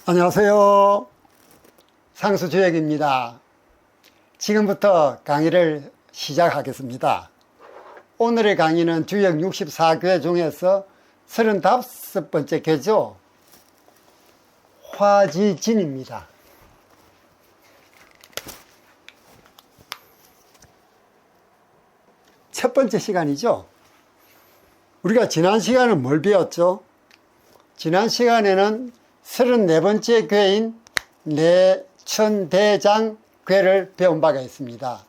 안녕하세요. 상수주역입니다. 지금부터 강의를 시작하겠습니다. 오늘의 강의는 주역 64궤 중에서 35번째 궤죠. 화지진입니다. 첫 번째 시간이죠. 우리가 지난 시간은 뭘 배웠죠? 지난 시간에는 34번째 궤인 내천대장 궤를 배운 바가 있습니다.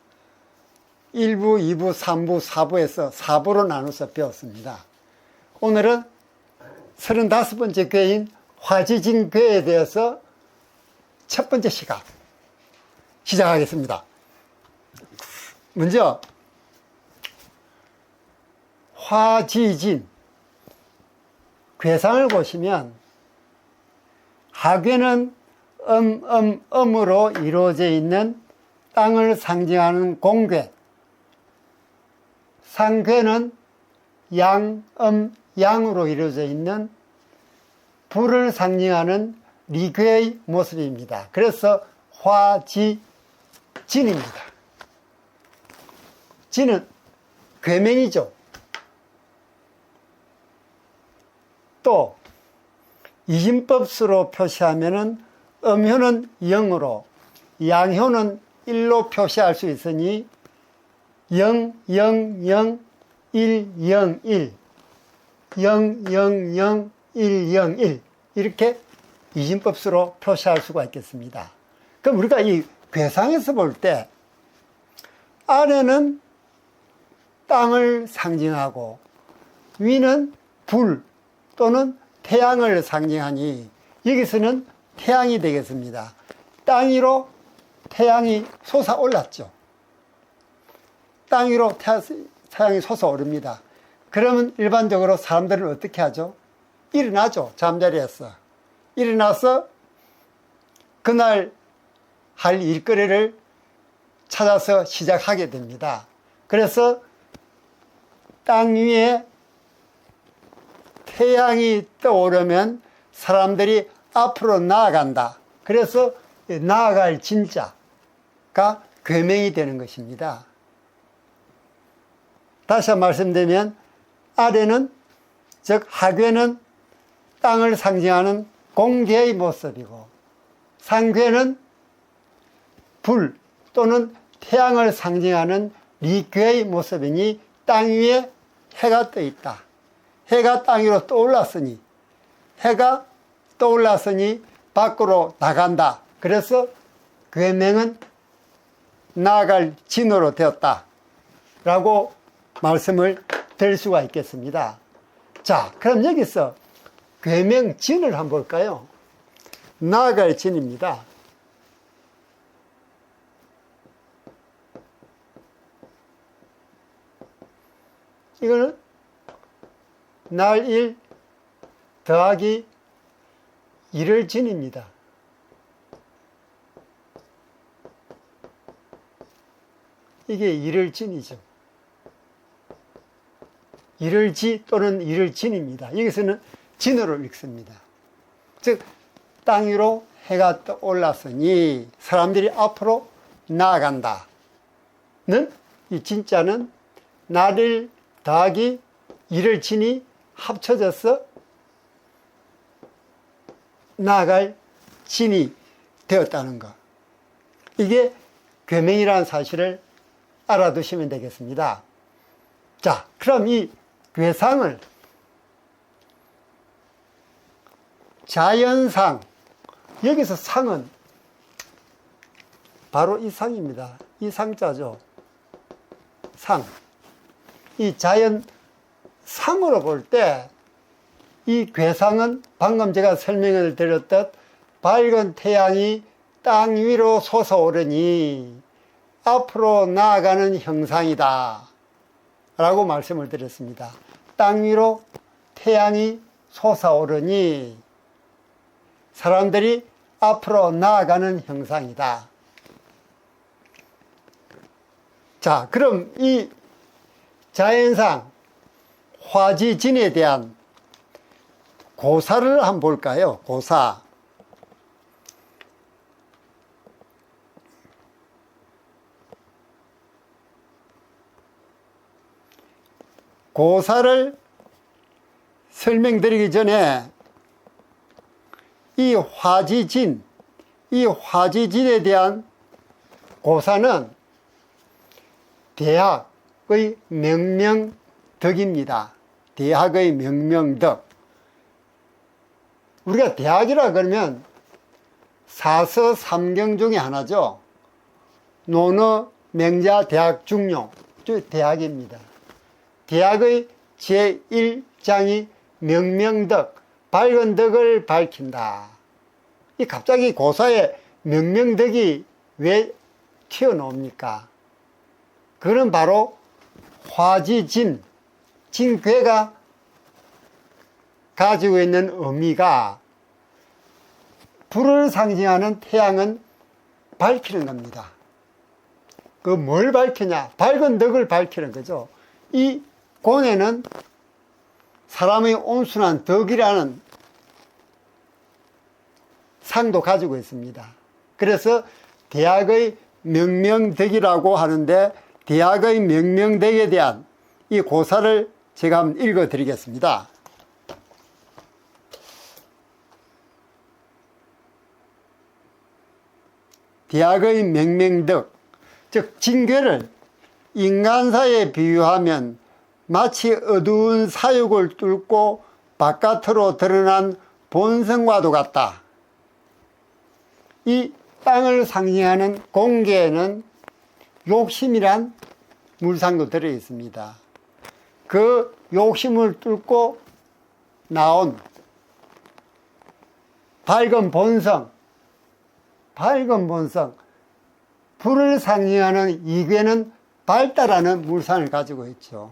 1부, 2부, 3부, 4부에서 4부로 나눠서 배웠습니다. 오늘은 35번째 궤인 화지진 궤에 대해서 첫 번째 시간 시작하겠습니다. 먼저 화지진 궤상을 보시면 하궤는 음으로 이루어져 있는 땅을 상징하는 공궤, 상궤는 양으로 이루어져 있는 불을 상징하는 리괴의 모습입니다. 그래서 화지진입니다. 진은 궤명이죠. 또 이진법수로 표시하면은 음효는 0으로 양효는 1로 표시할 수 있으니 0, 0, 0, 1, 0, 1, 0, 0, 0, 1, 0, 1 이렇게 이진법수로 표시할 수가 있겠습니다. 그럼 우리가 이 궤상에서 볼 때 아래는 땅을 상징하고 위는 불 또는 태양을 상징하니 여기서는 태양이 되겠습니다. 땅 위로 태양이 솟아올랐죠. 땅 위로 태양이 솟아오릅니다. 그러면 일반적으로 사람들은 어떻게 하죠? 일어나죠. 잠자리에서. 일어나서 그날 할 일거리를 찾아서 시작하게 됩니다. 그래서 땅 위에 태양이 떠오르면 사람들이 앞으로 나아간다. 그래서 나아갈 진자가 궤명이 되는 것입니다. 다시 한번 말씀드리면 아래는 즉 하궤는 땅을 상징하는 공궤의 모습이고 상궤는 불 또는 태양을 상징하는 리괴의 모습이니 땅 위에 해가 떠 있다. 해가 땅 위로 떠올랐으니 밖으로 나간다. 그래서 궤명은 나아갈 진으로 되었다 라고 말씀을 드릴 수가 있겠습니다. 자, 그럼 여기서 궤명 진을 한번 볼까요? 나아갈 진입니다. 이거는 날 1 더하기 1을 진입니다. 이게 1을 진이죠. 1을 지 또는 1을 진입니다. 여기서는 진으로 읽습니다. 즉 땅 위로 해가 떠올랐으니 사람들이 앞으로 나아간다는 이 진짜는 날 1 더하기 1을 진이 합쳐져서 나아갈 진이 되었다는 것. 이게 궤명이라는 사실을 알아두시면 되겠습니다. 자, 그럼 이 궤상을 자연상, 여기서 상은 바로 이 상입니다. 이 상자죠. 상. 이 자연 상으로 볼 때 이 궤상은 방금 제가 설명을 드렸듯 밝은 태양이 땅 위로 솟아오르니 앞으로 나아가는 형상이다 라고 말씀을 드렸습니다. 땅 위로 태양이 솟아오르니 사람들이 앞으로 나아가는 형상이다. 자, 그럼 이 자연상 화지진에 대한 고사를 한번 볼까요? 고사. 고사를 설명드리기 전에 이 화지진에 대한 고사는 대학의 명명덕입니다. 대학의 명명덕. 우리가 대학이라 그러면 사서삼경 중에 하나죠. 논어, 맹자, 대학, 중용. 대학입니다. 대학의 제1장이 명명덕, 밝은 덕을 밝힌다. 이 갑자기 고사에 명명덕이 왜 튀어나옵니까? 그는 바로 화지진, 진괴가 가지고 있는 의미가 불을 상징하는 태양은 밝히는 겁니다. 그 뭘 밝히냐? 밝은 덕을 밝히는 거죠. 이 공에는 사람의 온순한 덕이라는 상도 가지고 있습니다. 그래서 대학의 명명덕이라고 하는데 대학의 명명덕에 대한 이 고사를 제가 한번 읽어 드리겠습니다. 대학의 명명덕, 즉 징괴를 인간사에 비유하면 마치 어두운 사육을 뚫고 바깥으로 드러난 본성과도 같다. 이 땅을 상징하는 공계에는 욕심이란 물상도 들어 있습니다. 그 욕심을 뚫고 나온 밝은 본성, 불을 상징하는 이괴는 밝다라는 물상을 가지고 있죠.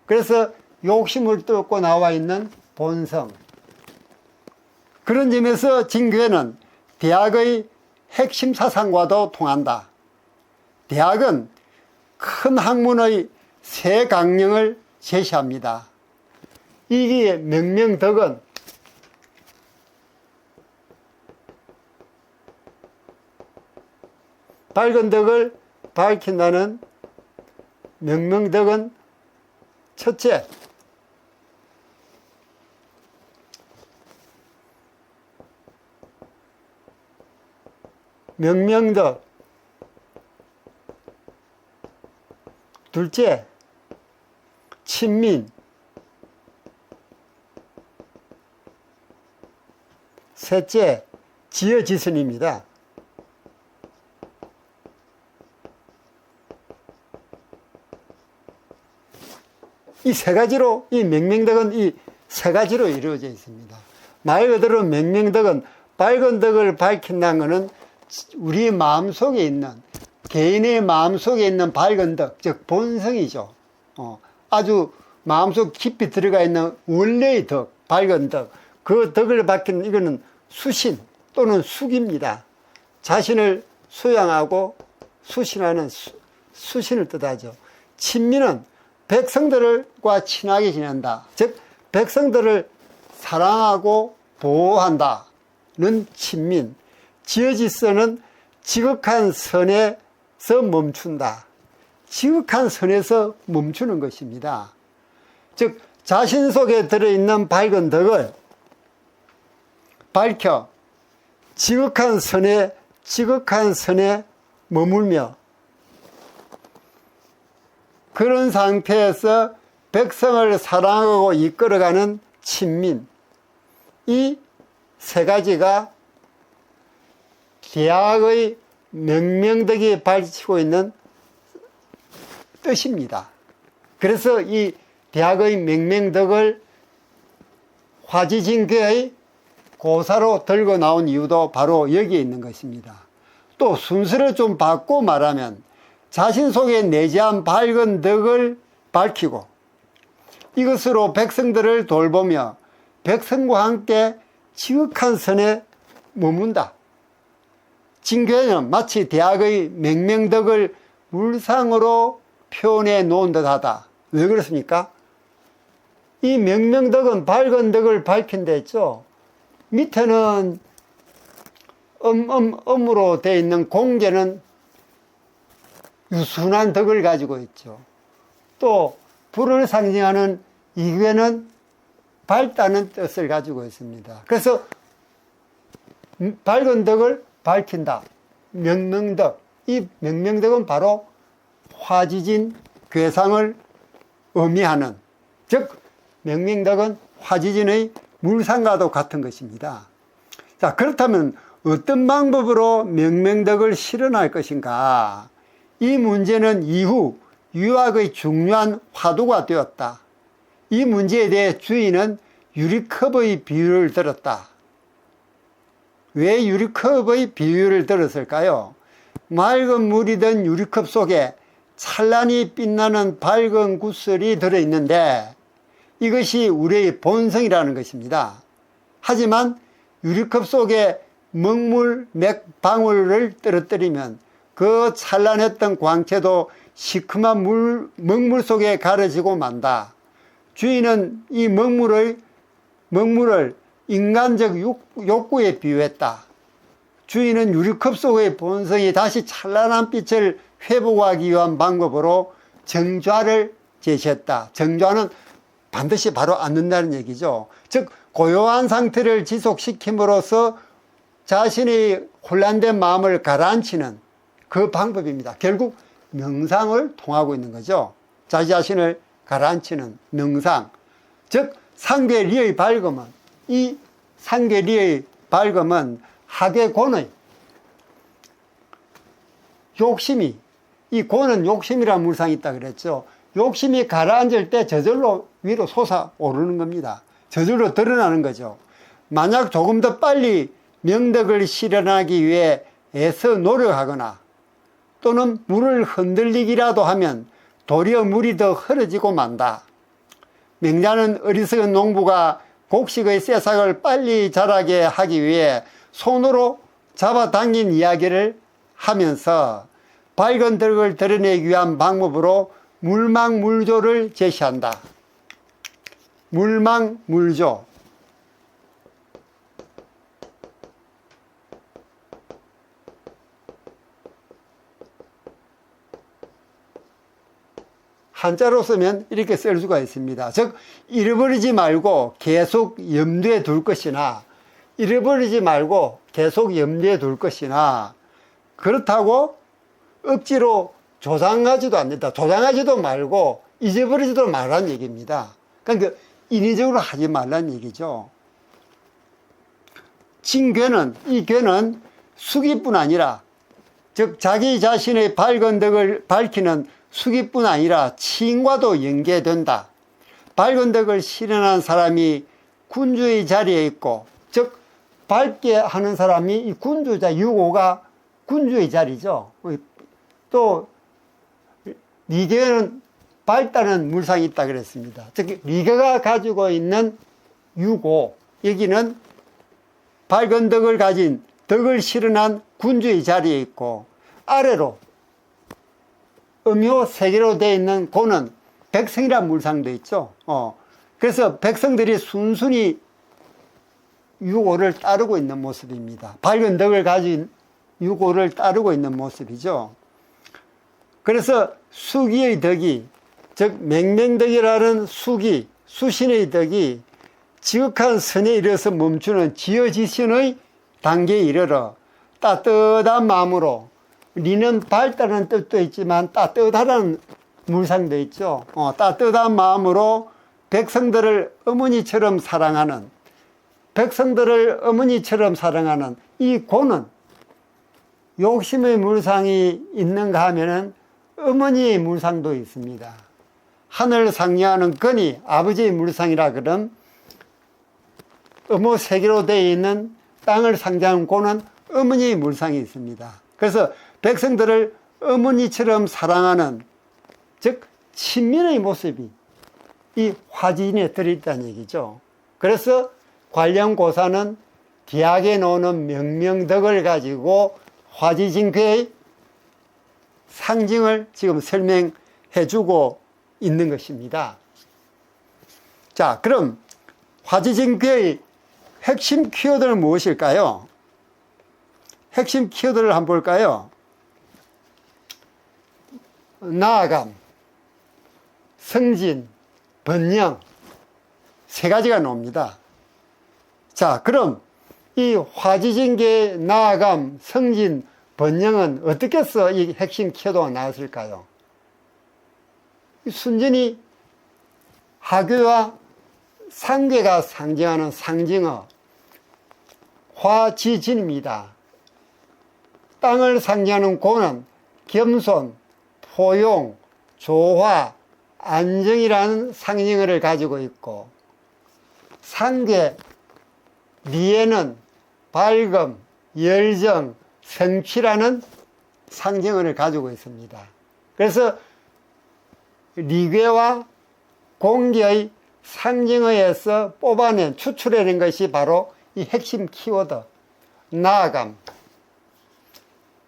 그래서 욕심을 뚫고 나와 있는 본성. 그런 점에서 징괴는 대학의 핵심 사상과도 통한다. 대학은 큰 학문의 세 강령을 제시합니다. 이게 명명덕은 밝은 덕을 밝힌다는 명명덕은 첫째, 명명덕. 둘째, 친민. 셋째, 지어지선입니다. 이 세 가지로, 이 명명덕은 이 세 가지로 이루어져 있습니다. 말 그대로 명명덕은 밝은 덕을 밝힌다는 것은 우리 마음속에 있는, 개인의 마음속에 있는 밝은 덕, 즉 본성이죠. 아주 마음속 깊이 들어가 있는 원래의 덕, 밝은 덕, 그 덕을 밝히는 이거는 수신 또는 숙입니다. 자신을 수양하고 수신하는 수신을 뜻하죠. 친민은 백성들과 친하게 지낸다. 즉 백성들을 사랑하고 보호한다는 친민. 지어지선은 지극한 선에서 멈춘다. 지극한 선에서 멈추는 것입니다. 즉 자신 속에 들어있는 밝은 덕을 밝혀 지극한 선에 머물며 그런 상태에서 백성을 사랑하고 이끌어가는 친민. 이 세 가지가 대학의 명명덕이 밝히고 있는 뜻입니다. 그래서 이 대학의 명명덕을 화지징괴의 고사로 들고 나온 이유도 바로 여기에 있는 것입니다. 또 순서를 좀 바꿔 말하면 자신 속에 내재한 밝은 덕을 밝히고 이것으로 백성들을 돌보며 백성과 함께 지극한 선에 머문다. 징괴는 마치 대학의 명명덕을 물상으로 표현해 놓은 듯하다. 왜 그렇습니까? 이 명명덕은 밝은 덕을 밝힌다 했죠. 밑에는 음으로 되어 있는 공계는 유순한 덕을 가지고 있죠. 또 불을 상징하는 이괴는 밝다는 뜻을 가지고 있습니다. 그래서 밝은 덕을 밝힌다. 명명덕. 이 명명덕은 바로 화지진 괴상을 의미하는, 즉 명명덕은 화지진의 물상과도 같은 것입니다. 자, 그렇다면 어떤 방법으로 명명덕을 실현할 것인가? 이 문제는 이후 유학의 중요한 화두가 되었다. 이 문제에 대해 주인은 유리컵의 비유를 들었다. 왜 유리컵의 비유를 들었을까요? 맑은 물이 든 유리컵 속에 찬란히 빛나는 밝은 구슬이 들어있는데 이것이 우리의 본성이라는 것입니다. 하지만 유리컵 속에 먹물 몇 방울을 떨어뜨리면 그 찬란했던 광채도 시큼한 먹물 속에 가려지고 만다. 주인은 이 먹물을 인간적 욕구에 비유했다. 주인은 유리컵 속의 본성이 다시 찬란한 빛을 회복하기 위한 방법으로 정좌를 제시했다. 정좌는 반드시 바로 앉는다는 얘기죠. 즉 고요한 상태를 지속시킴으로써 자신의 혼란된 마음을 가라앉히는 그 방법입니다. 결국 명상을 통하고 있는 거죠. 자기 자신을 가라앉히는 명상. 즉 상계리의 밝음은, 이 상계리의 밝음은 하계곤의 욕심이, 이 곤은 욕심이라는 물상이 있다 그랬죠. 욕심이 가라앉을 때 저절로 위로 솟아오르는 겁니다. 저절로 드러나는 거죠. 만약 조금 더 빨리 명덕을 실현하기 위해 애써 노력하거나 또는 물을 흔들리기라도 하면 도리어 물이 더 흐려지고 만다. 명자는 어리석은 농부가 곡식의 새싹을 빨리 자라게 하기 위해 손으로 잡아당긴 이야기를 하면서 밝은 덕을 드러내기 위한 방법으로 물망물조를 제시한다. 물망물조. 한자로 쓰면 이렇게 쓸 수가 있습니다. 즉 잃어버리지 말고 계속 염두에 둘 것이나, 잃어버리지 말고 계속 염두에 둘 것이나, 그렇다고 억지로 조장하지도 않는다. 조장하지도 말고 잊어버리지도 말라는 얘기입니다. 그러니까 인위적으로 하지 말라는 얘기죠. 진괴는, 이 괴는 수기뿐 아니라, 즉 자기 자신의 밝은 덕을 밝히는 수기뿐 아니라 치인과도 연계된다. 밝은 덕을 실현한 사람이 군주의 자리에 있고, 즉 밝게 하는 사람이 이 군주자, 유고가 군주의 자리죠. 또 리괴는 밝다는 물상이 있다 그랬습니다. 즉 리괴가 가지고 있는 유고, 여기는 밝은 덕을 가진, 덕을 실현한 군주의 자리에 있고, 아래로 음효 세 개로 되어 있는 고는 백성이라는 물상도 있죠. 그래서 백성들이 순순히 유고를 따르고 있는 모습입니다. 밝은 덕을 가진 유고를 따르고 있는 모습이죠. 그래서 수기의 덕이, 즉 맹맹덕이라는 수기, 수신의 덕이 지극한 선에 이르러서 멈추는 지어지신의 단계에 이르러 따뜻한 마음으로, 리는 밝다는 뜻도 있지만 따뜻하다는 물상도 있죠. 따뜻한 마음으로 백성들을 어머니처럼 사랑하는, 백성들을 어머니처럼 사랑하는 이 고는 욕심의 물상이 있는가 하면은 어머니의 물상도 있습니다. 하늘 상징하는 건이 아버지의 물상이라 그런 음호 세 개로 되어 있는 땅을 상징하는 고는 어머니의 물상이 있습니다. 그래서 백성들을 어머니처럼 사랑하는, 즉 친민의 모습이 이 화진에 들어있다는 얘기죠. 그래서 관련고사는 기하게 나오는 명명덕을 가지고 화지진괴의 상징을 지금 설명해 주고 있는 것입니다. 자, 그럼 화지진괴의 핵심 키워드는 무엇일까요? 핵심 키워드를 한번 볼까요? 나아감, 승진, 번영 세 가지가 나옵니다. 자, 그럼 이 화지진계의 나아감, 승진, 번영은 어떻게 해서 이 핵심 키워드가 나왔을까요? 순전히 하교와 상계가 상징하는 상징어 화지진입니다. 땅을 상징하는 고는 겸손, 포용, 조화, 안정이라는 상징어를 가지고 있고, 상계, 리에는 밝음, 열정, 성취라는 상징어를 가지고 있습니다. 그래서 리괴와 공계의 상징어에서 뽑아낸, 추출해낸 것이 바로 이 핵심 키워드, 나아감.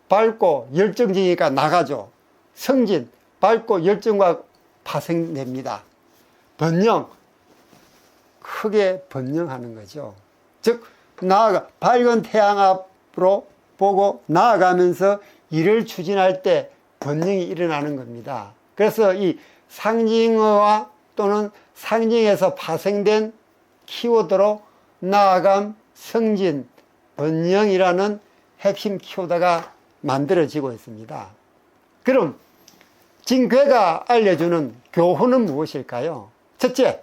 밝고 열정적이니까 나가죠. 승진, 밝고 열정과 파생됩니다. 번영, 크게 번영하는 거죠. 즉, 나아가, 밝은 태양 앞으로 보고 나아가면서 일을 추진할 때 번영이 일어나는 겁니다. 그래서 이 상징어와 또는 상징에서 파생된 키워드로 나아감, 승진, 번영이라는 핵심 키워드가 만들어지고 있습니다. 그럼 진괴가 알려주는 교훈은 무엇일까요? 첫째,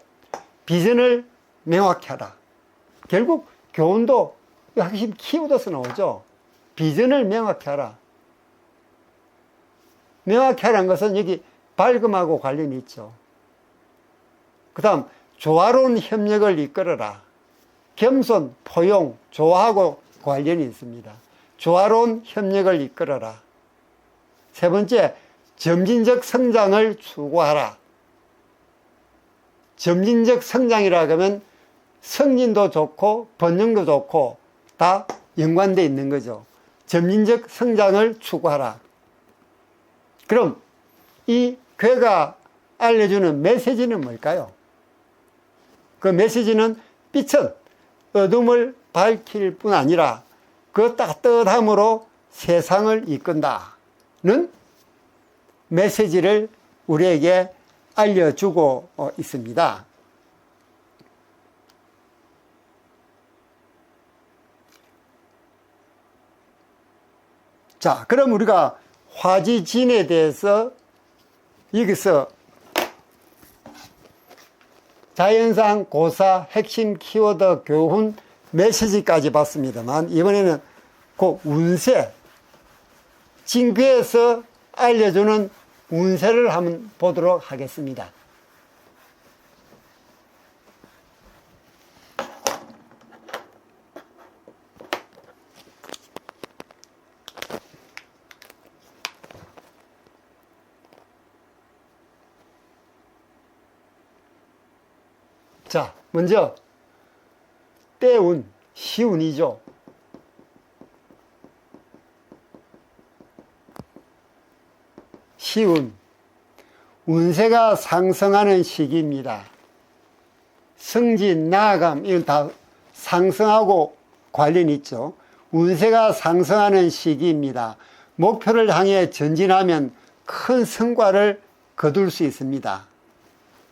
비전을 명확히 하라. 결국 교훈도 핵심 키워드에서 나오죠. 비전을 명확히 하라. 명확히 하라는 것은 여기 밝음하고 관련이 있죠. 그 다음 조화로운 협력을 이끌어라. 겸손, 포용, 조화하고 관련이 있습니다. 조화로운 협력을 이끌어라. 세 번째, 점진적 성장을 추구하라. 점진적 성장이라고 하면 승진도 좋고 번영도 좋고 다 연관되어 있는 거죠. 점진적 성장을 추구하라. 그럼 이 괴가 알려주는 메시지는 뭘까요? 그 메시지는 빛은 어둠을 밝힐 뿐 아니라 그 따뜻함으로 세상을 이끈다는 메시지를 우리에게 알려주고 있습니다. 자, 그럼 우리가 화지진에 대해서 여기서 자연상 고사 핵심 키워드 교훈 메시지까지 봤습니다만, 이번에는 그 운세, 진괴에서 알려주는 운세를 한번 보도록 하겠습니다. 자, 먼저 때운, 시운이죠. 시운, 운세가 상승하는 시기입니다. 승진, 나아감, 이건 다 상승하고 관련이 있죠. 운세가 상승하는 시기입니다. 목표를 향해 전진하면 큰 성과를 거둘 수 있습니다.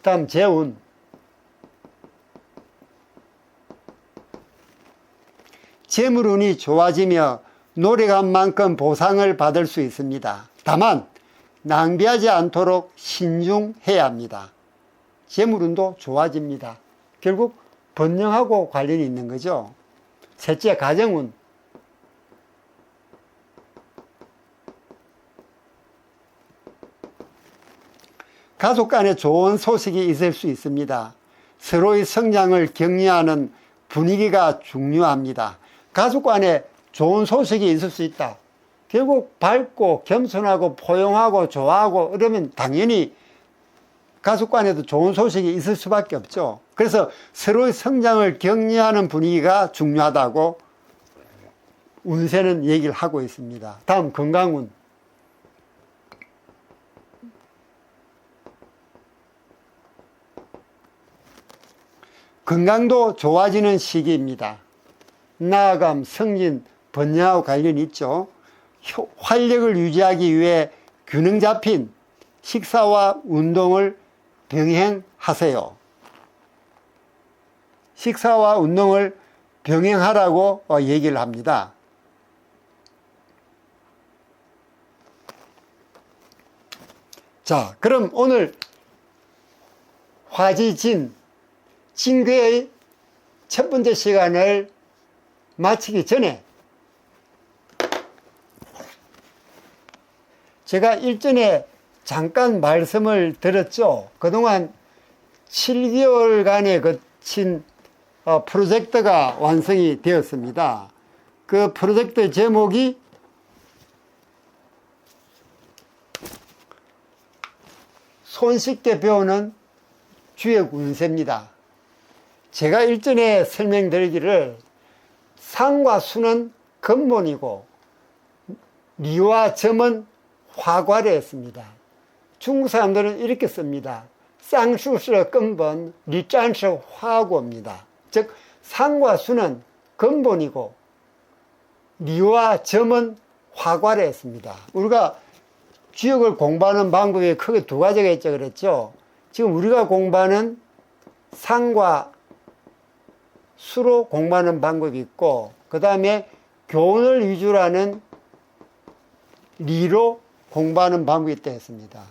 다음 재운, 재물운이 좋아지며 노력한 만큼 보상을 받을 수 있습니다. 다만 낭비하지 않도록 신중해야 합니다. 재물운도 좋아집니다. 결국 번영하고 관련이 있는 거죠. 셋째, 가정운. 가족 간에 좋은 소식이 있을 수 있습니다. 서로의 성장을 격려하는 분위기가 중요합니다. 가족 간에 좋은 소식이 있을 수 있다. 결국 밝고 겸손하고 포용하고 좋아하고 이러면 당연히 가족 간에도 좋은 소식이 있을 수밖에 없죠. 그래서 서로의 성장을 격려하는 분위기가 중요하다고 운세는 얘기를 하고 있습니다. 다음 건강운. 건강도 좋아지는 시기입니다. 나아감, 승진, 번영하고 관련이 있죠. 활력을 유지하기 위해 균형 잡힌 식사와 운동을 병행하세요. 식사와 운동을 병행하라고 얘기를 합니다. 자, 그럼 오늘 화지진, 징계의 첫 번째 시간을 마치기 전에 제가 일전에 잠깐 말씀을 드렸죠. 그동안 7개월간에 거친 프로젝트가 완성이 되었습니다. 그 프로젝트 제목이 손쉽게 배우는 주역 운세입니다. 제가 일전에 설명드리기를 상과 수는 근본이고 리와 점은 화과를 했습니다. 중국 사람들은 이렇게 씁니다. 쌍수스 근본, 리짠스 화고입니다. 즉 상과 수는 근본이고 리와 점은 화과를 했습니다. 우리가 주역을 공부하는 방법이 크게 두 가지가 있죠. 그랬죠. 지금 우리가 공부하는 상과 수로 공부하는 방법이 있고, 그 다음에 교훈을 위주로 하는 리로 공부하는 방법이 있다 했습니다.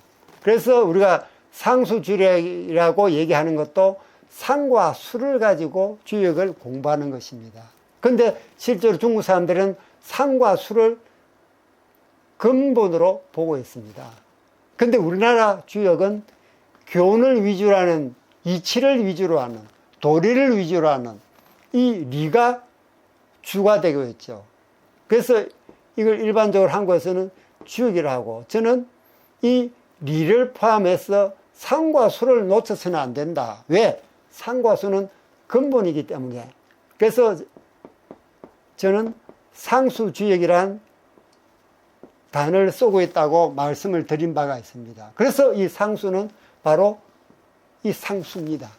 그래서 우리가 상수주력이라고 얘기하는 것도 상과 수를 가지고 주역을 공부하는 것입니다. 그런데 실제로 중국 사람들은 상과 수를 근본으로 보고 있습니다. 그런데 우리나라 주역은 교훈을 위주로 하는, 이치를 위주로 하는, 도리를 위주로 하는 이 리가 주가 되고 있죠. 그래서 이걸 일반적으로 한국에서는 주역이라고 하고, 저는 이 리를 포함해서 상과 수를 놓쳐서는 안 된다. 왜? 상과 수는 근본이기 때문에. 그래서 저는 상수주역이란 단어를 쓰고 있다고 말씀을 드린 바가 있습니다. 그래서 이 상수는 바로 이 상수입니다.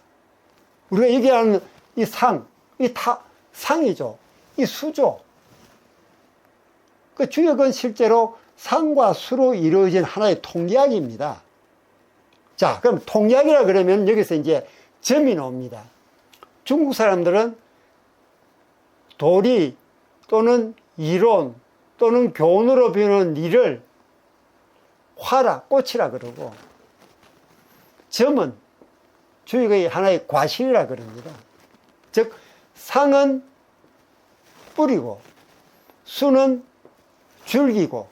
우리가 얘기하는 이 상, 이 상이죠. 이 수죠. 그 주역은 실제로 상과 수로 이루어진 하나의 통계학입니다. 자, 그럼 통계학이라 그러면 여기서 이제 점이 나옵니다. 중국 사람들은 도리 또는 이론 또는 교훈으로 배우는 리를 화라, 꽃이라 그러고, 점은 주역의 하나의 과실이라 그럽니다. 즉 상은 뿌리고 수는 줄기고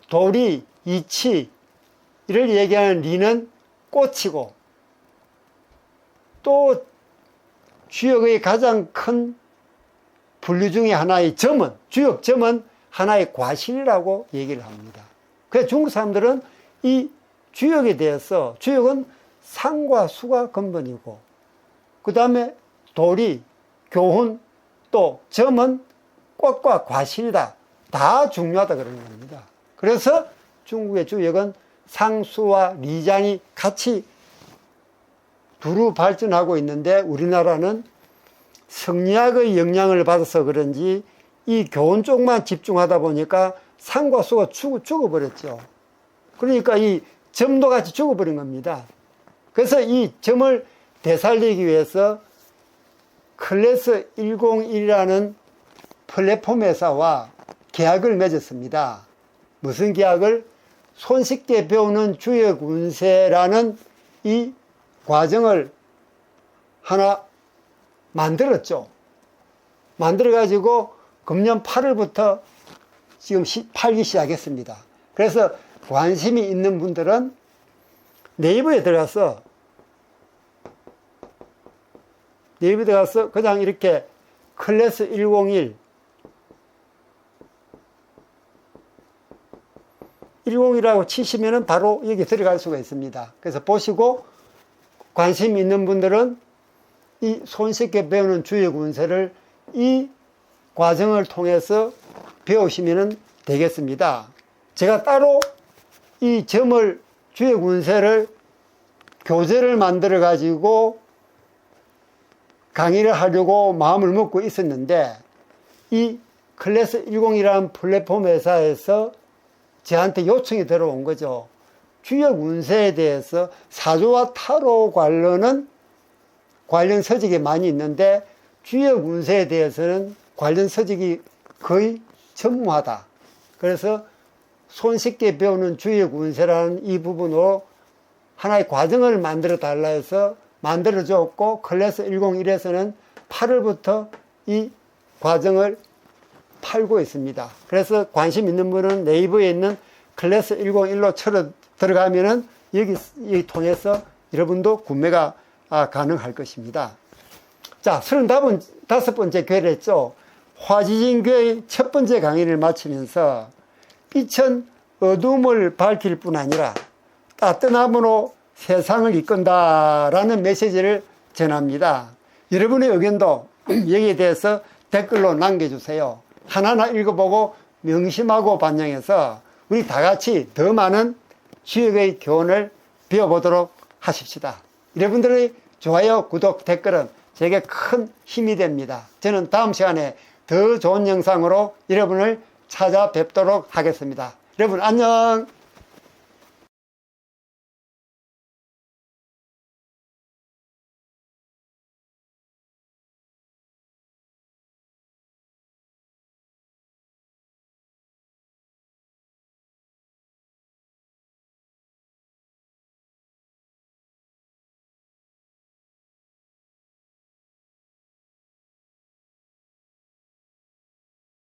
도리, 이치 이를 얘기하는 리는 꽃이고, 또 주역의 가장 큰 분류 중에 하나의 점은, 주역 점은 하나의 과실이라고 얘기를 합니다. 그래서 중국 사람들은 이 주역에 대해서, 주역은 상과 수가 근본이고, 그 다음에 도리, 교훈, 또 점은 꽃과 과실이다. 다 중요하다 그러는 겁니다. 그래서 중국의 주역은 상수와 리장이 같이 두루 발전하고 있는데, 우리나라는 성리학의 영향을 받아서 그런지 이 교훈 쪽만 집중하다 보니까 상과 수가 죽어버렸죠. 그러니까 이 점도 같이 죽어버린 겁니다. 그래서 이 점을 되살리기 위해서 클래스 101이라는 플랫폼 회사와 계약을 맺었습니다. 무슨 계약을? 손쉽게 배우는 주역 운세라는 이 과정을 하나 만들었죠. 만들어가지고 금년 8월부터 지금 팔기 시작했습니다. 그래서 관심이 있는 분들은 네이버에 들어가서 그냥 이렇게 클래스 101이라고 치시면은 바로 여기 들어갈 수가 있습니다. 그래서 보시고 관심 있는 분들은 이 손쉽게 배우는 주역 운세를 이 과정을 통해서 배우시면 되겠습니다. 제가 따로 이 점을, 주역 운세를 교재를 만들어 가지고 강의를 하려고 마음을 먹고 있었는데, 이 클래스 10이라는 플랫폼 회사에서 저한테 요청이 들어온 거죠. 주역 운세에 대해서 사주와 타로 관련 서적이 많이 있는데 주역 운세에 대해서는 관련 서적이 거의 전무하다. 그래서 손쉽게 배우는 주역 운세라는 이 부분으로 하나의 과정을 만들어 달라 해서 만들어 줬고, 클래스 101에서는 8월부터 이 과정을 팔고 있습니다. 그래서 관심 있는 분은 네이버에 있는 클래스 101로 쳐서 들어가면은 여기 통해서 여러분도 구매가 가능할 것입니다. 자, 35번째 교회를 했죠. 화지진교의 첫 번째 강의를 마치면서 이천 어둠을 밝힐 뿐 아니라 따뜻함으로 세상을 이끈다라는 메시지를 전합니다. 여러분의 의견도 여기에 대해서 댓글로 남겨주세요. 하나하나 읽어보고 명심하고 반영해서 우리 다 같이 더 많은 주역의 교훈을 배워보도록 하십시다. 여러분들의 좋아요, 구독, 댓글은 제게 큰 힘이 됩니다. 저는 다음 시간에 더 좋은 영상으로 여러분을 찾아뵙도록 하겠습니다. 여러분 안녕.